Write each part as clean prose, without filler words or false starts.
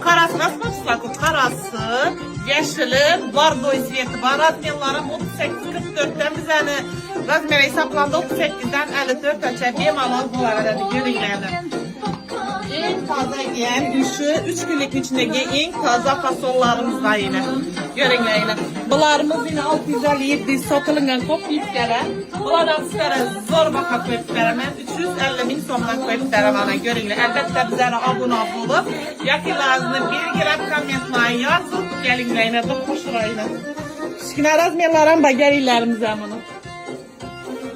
Karası nasıl başladı? Karası, yeşili, bardo izliyeti var. Razmerlerim 38-44'ten biz yani razmer hesaplandı 38'den 54 ölçek bemalaz bu arada görünlerdi. En taze giyen üşü 3 günlük içindeki en taze fasollarımız da yine. Görünler yine. Bunlarımız yine 650 satılıngan top yifkere. Bunlardan sizlere zor baka koyup veremem. 350 bin somdan koyup veremem. Görünler. Elbette bizlere abone olup yakınlarınızı bilgiler komentlayın. Yazıp gelinler yine de hoşurayla. Şikine razmerlerim bagerilerimize bunu.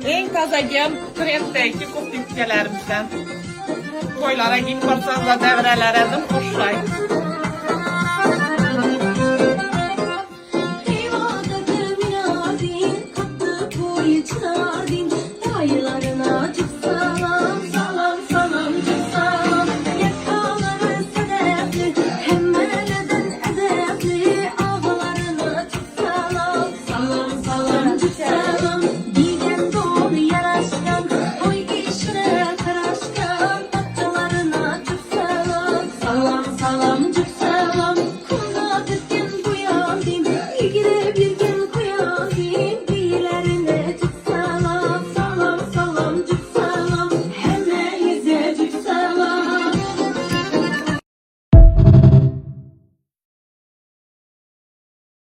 En taze giyen trenddeki top yifkelerimizden. Koylara giyip varsanız da devrelerim hoşurayla.